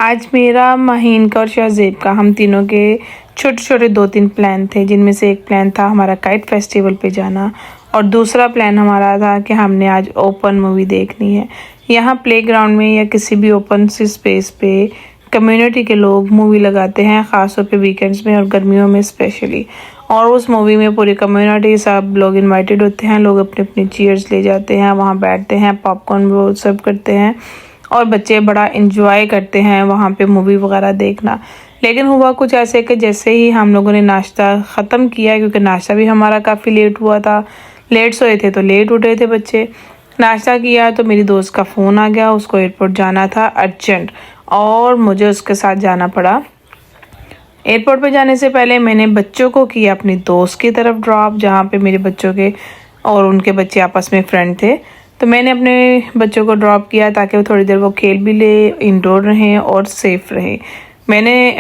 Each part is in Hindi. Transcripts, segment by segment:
आज मेरा, माहीन का और शाहज़ेब का, हम तीनों के छोटे छोटे 2-3 प्लान थे, जिनमें से एक प्लान था हमारा काइट फेस्टिवल पे जाना और दूसरा प्लान हमारा था कि हमने आज ओपन मूवी देखनी है। यहाँ प्लेग्राउंड में या किसी भी ओपन सी स्पेस पे कम्युनिटी के लोग मूवी लगाते हैं, ख़ासतौर पे वीकेंड्स में और गर्मियों में स्पेशली। और उस मूवी में पूरी कम्युनिटी, सब लोग इनवाइटेड होते हैं, लोग अपनी अपनी चेयर्स ले जाते हैं, वहाँ बैठते हैं, पॉपकॉर्न वो सर्व करते हैं और बच्चे बड़ा इंजॉय करते हैं वहाँ पे मूवी वगैरह देखना। लेकिन हुआ कुछ ऐसे कि जैसे ही हम लोगों ने नाश्ता ख़त्म किया, क्योंकि नाश्ता भी हमारा काफ़ी लेट हुआ था, लेट सोए थे तो लेट उठे थे बच्चे, नाश्ता किया तो मेरी दोस्त का फ़ोन आ गया, उसको एयरपोर्ट जाना था अर्जेंट और मुझे उसके साथ जाना पड़ा। एयरपोर्ट पे जाने से पहले मैंने बच्चों को किया अपनी दोस्त की तरफ ड्रॉप, जहाँ पे मेरे बच्चों के और उनके बच्चे आपस में फ्रेंड थे। तो मैंने अपने बच्चों को ड्रॉप किया ताकि वो थोड़ी देर वो खेल भी ले, इंडोर रहें और सेफ़ रहें। मैंने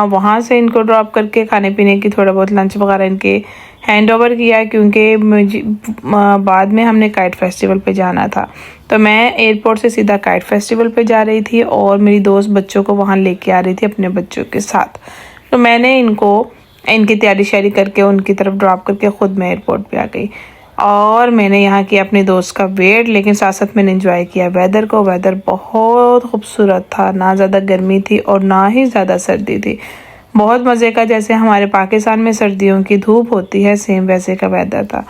वहाँ से इनको ड्रॉप करके खाने पीने की थोड़ा बहुत लंच वगैरह इनके हैंड ओवर किया, क्योंकि मुझे बाद में हमने काइट फेस्टिवल पे जाना था। तो मैं एयरपोर्ट से सीधा काइट फेस्टिवल पे जा रही थी और मेरी दोस्त बच्चों को वहाँ लेके आ रही थी अपने बच्चों के साथ। तो मैंने इनकी तैयारी शारी करके उनकी तरफ ड्रॉप करके ख़ुद मैं एयरपोर्ट पे आ गई और मैंने यहाँ किया अपनी दोस्त का वेट, लेकिन साथ साथ मैंने एंजॉय किया वेदर को। वेदर बहुत खूबसूरत था, ना ज़्यादा गर्मी थी और ना ही ज़्यादा सर्दी थी, बहुत मज़े का। जैसे हमारे पाकिस्तान में सर्दियों की धूप होती है, सेम वैसे का वेदर था।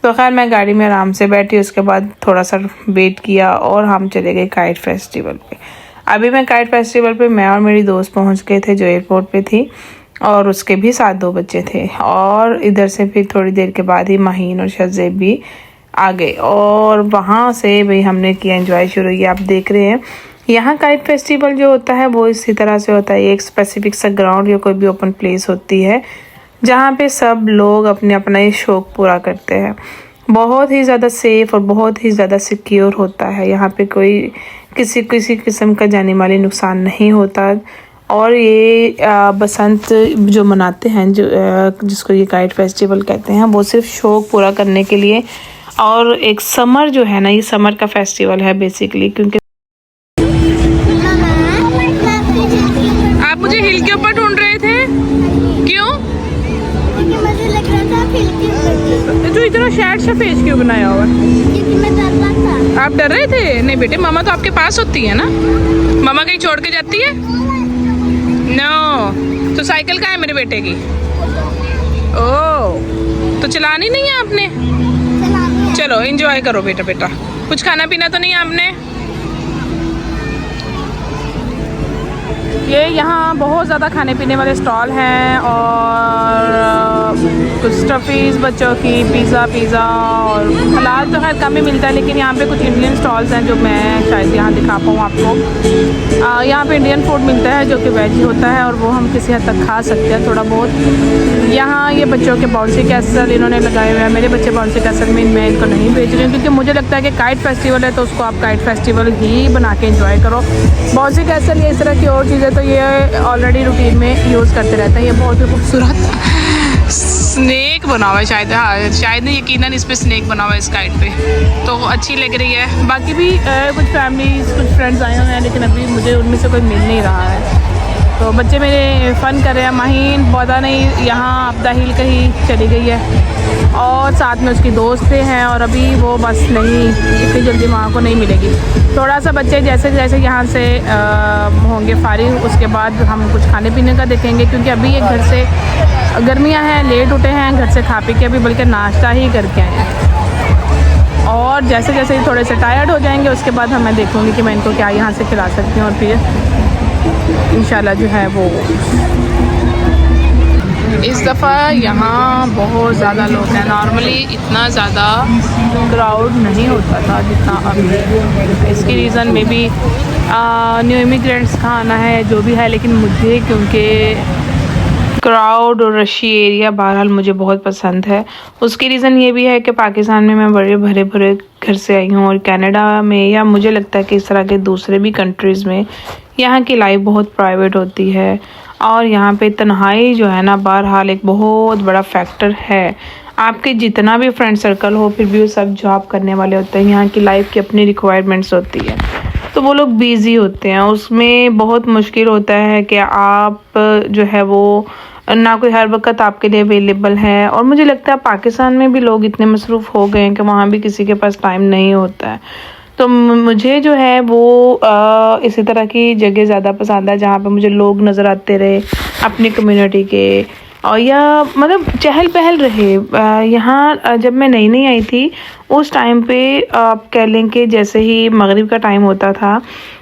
तो खैर मैं गाड़ी में आराम से बैठी, उसके बाद थोड़ा सा वेट किया और हम चले गए काइट फेस्टिवल पे। अभी मैं काइट फेस्टिवल पे मैं और मेरी दोस्त पहुंच गए थे जो एयरपोर्ट पे थी, और उसके भी साथ 2 बच्चे थे। और इधर से फिर थोड़ी देर के बाद ही माहीन और शाहज़ेब भी आ गए और वहाँ से भाई हमने किया एंजॉय शुरू। ये आप देख रहे हैं, यहाँ काइट फेस्टिवल जो होता है वो इसी तरह से होता है। एक स्पेसिफिक सा ग्राउंड या कोई भी ओपन प्लेस होती है जहाँ पे सब लोग अपने अपना ये शौक़ पूरा करते हैं। बहुत ही ज़्यादा सेफ़ और बहुत ही ज़्यादा सिक्योर होता है। यहाँ पे कोई किसी किस्म का जानी माली नुकसान नहीं होता। और ये बसंत जो मनाते हैं, जो जिसको ये काइट फेस्टिवल कहते हैं, वो सिर्फ शौक़ पूरा करने के लिए। और एक समर जो है ना, ये समर का फेस्टिवल है बेसिकली, क्योंकि आप मुझे हिल के ऊपर ढूंढ रहे थे, क्यों? मुझे लग रहा था हिल के ऊपर। जो इतना शैड फेस क्यों बनाया हुआ? क्योंकि मैं डर रहा था। आप डर रहे थे? नहीं बेटे, मामा तो आपके पास होती है ना, मामा कहीं छोड़ के जाती है? नो। तो साइकिल कहाँ है मेरे बेटे की? ओह, तो चलानी नहीं है आपने? चलो एंजॉय करो बेटा। बेटा कुछ खाना पीना तो नहीं है आपने? ये यहाँ बहुत ज़्यादा खाने पीने वाले स्टॉल हैं और कुछ स्टफ़ीज़ बच्चों की, पिज़्ज़ा और हलाल तो खैर कम ही मिलता है, लेकिन यहाँ पे कुछ इंडियन स्टॉल्स हैं जो मैं शायद यहाँ दिखा पाऊँ आपको। यहाँ पे इंडियन फूड मिलता है जो कि वेज होता है और वो हम किसी हद तक खा सकते हैं थोड़ा बहुत। यहाँ ये बच्चों के बाउंसी कैसल इन्होंने लगाए हुए हैं। मेरे बच्चे बाउंसी कैसल में मैं इनको नहीं भेज रही हूँ, क्योंकि मुझे लगता है कि काइट फेस्टिवल है तो उसको आप काइट फेस्टिवल ही बना के इंजॉय करो। बाउंसी कैसल ये इस तरह की और चीज़ें तो ये ऑलरेडी रूटीन में यूज़ करते रहते हैं। ये बहुत ही खूबसूरत स्नेक बना हुआ है, शायद, हाँ शायद नहीं, यकीनन इस पर स्नेक बना हुआ है इस काइट पे, तो अच्छी लग रही है। बाकी भी कुछ फैमिलीज, कुछ फ्रेंड्स आए हुए हैं, लेकिन अभी मुझे उनमें से कोई मिल नहीं रहा है। तो बच्चे मेरे फ़न कर रहे हैं। माहीन पौधा नहीं, यहाँ आपदा हिल कहीं चली गई है और साथ में उसकी दोस्तें हैं और अभी वो बस नहीं, इतनी जल्दी माँ को नहीं मिलेगी। थोड़ा सा बच्चे जैसे जैसे यहाँ से होंगे फारिग, उसके बाद हम कुछ खाने पीने का देखेंगे, क्योंकि अभी ये घर से, गर्मियाँ हैं, लेट उठे हैं, घर से खा पी के अभी बल्कि नाश्ता ही करके आए हैं। और जैसे जैसे ये थोड़े से टायर्ड हो जाएंगे उसके बाद मैं देखूँगी कि मैं इनको क्या यहाँ से खिला सकती हूँ और फिर इंशाल्लाह जो है वो। इस दफ़ा यहाँ बहुत ज़्यादा लोग हैं, नॉर्मली इतना ज़्यादा क्राउड नहीं होता था जितना अभी। इसकी रीज़न में भी न्यू इमिग्रेंट्स का आना है, जो भी है, लेकिन मुझे क्योंकि क्राउड और रशी एरिया बहरहाल मुझे बहुत पसंद है। उसकी रीज़न ये भी है कि पाकिस्तान में मैं बड़े भरे भरे घर से आई हूँ और कनाडा में, या मुझे लगता है कि इस तरह के दूसरे भी कंट्रीज़ में यहाँ की लाइफ बहुत प्राइवेट होती है और यहाँ पे तन्हाई जो है ना बहरहाल एक बहुत बड़ा फैक्टर है। आपके जितना भी फ्रेंड सर्कल हो, फिर भी वो सब जॉब करने वाले होते हैं। यहाँ की लाइफ की अपनी रिक्वायरमेंट्स होती है। तो वो लोग बिज़ी होते हैं, उसमें बहुत मुश्किल होता है कि आप जो है वो ना कोई हर वक्त आपके लिए अवेलेबल है। और मुझे लगता है पाकिस्तान में भी लोग इतने मसरूफ़ हो गए हैं कि वहाँ भी किसी के पास टाइम नहीं होता है। तो मुझे जो है वो इसी तरह की जगह ज़्यादा पसंद है जहाँ पे मुझे लोग नज़र आते रहे अपनी कम्युनिटी के, और या मतलब चहल पहल रहे। यहाँ जब मैं नई नई आई थी उस टाइम पे आप कह लें कि जैसे ही मगरिब का टाइम होता था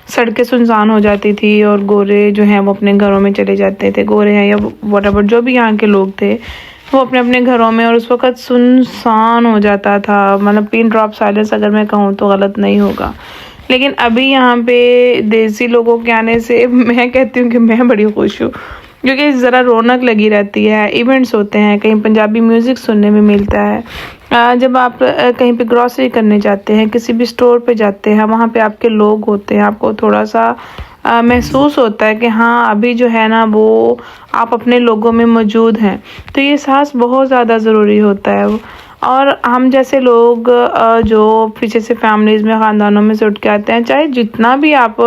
सड़कें सुनसान हो जाती थी और गोरे जो हैं वो अपने घरों में चले जाते थे, गोरे हैं या वॉटेवर जो भी यहाँ के लोग थे वो अपने अपने घरों में, और उस वक़्त सुनसान हो जाता था। मतलब पिन ड्रॉप साइलेंस अगर मैं कहूँ तो गलत नहीं होगा। लेकिन अभी यहाँ पे देसी लोगों के आने से मैं कहती हूँ कि मैं बड़ी खुश हूँ, क्योंकि ज़रा रौनक लगी रहती है, इवेंट्स होते हैं, कहीं पंजाबी म्यूज़िक सुनने में मिलता है। जब आप कहीं पे ग्रॉसरी करने जाते हैं, किसी भी स्टोर पे जाते हैं, वहाँ पे आपके लोग होते हैं, आपको थोड़ा सा महसूस होता है कि हाँ अभी जो है ना वो आप अपने लोगों में मौजूद हैं। तो ये एहसास बहुत ज़्यादा ज़रूरी होता है। और हम जैसे लोग जो पीछे से फैमिलीज़ में ख़ानदानों में से उठ के आते हैं, चाहे जितना भी आप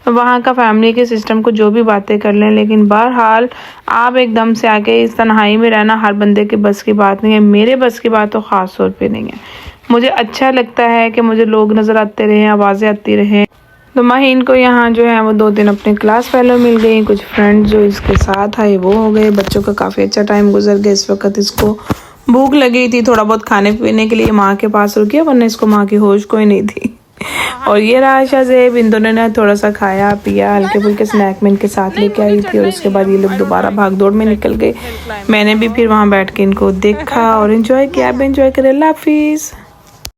वहाँ का फैमिली के सिस्टम को जो भी बातें कर लें, लेकिन बहरहाल आप एकदम से आके इस तन्हाई में रहना हर बंदे के बस की बात नहीं है। मेरे बस की बात तो ख़ास तौर पे नहीं है। मुझे अच्छा लगता है कि मुझे लोग नज़र आते रहें, आवाज़ें आती रहें। तो माहीन को यहाँ जो है वो 2 दिन अपने क्लास फेलो मिल गई, कुछ फ्रेंड्स जो इसके साथ आए वो हो गए। बच्चों का काफ़ी अच्छा टाइम गुजर गया। इस वक्त इसको भूख लगी थी, थोड़ा बहुत खाने पीने के लिए माँ के पास रुकी, वरना इसको माँ की होश कोई नहीं थी। और ये रहा शाज़ेब, इन दोनों ने थोड़ा सा खाया पिया, हल्के फुल्के स्नैक में इनके साथ लेके आई थी, और उसके बाद ये लोग दोबारा भाग दौड़ में निकल गए। मैंने भी फिर वहाँ बैठ के इनको देखा और इन्जॉय किया। आप भी इन्जॉय करें। अल्लाह हाफिज़।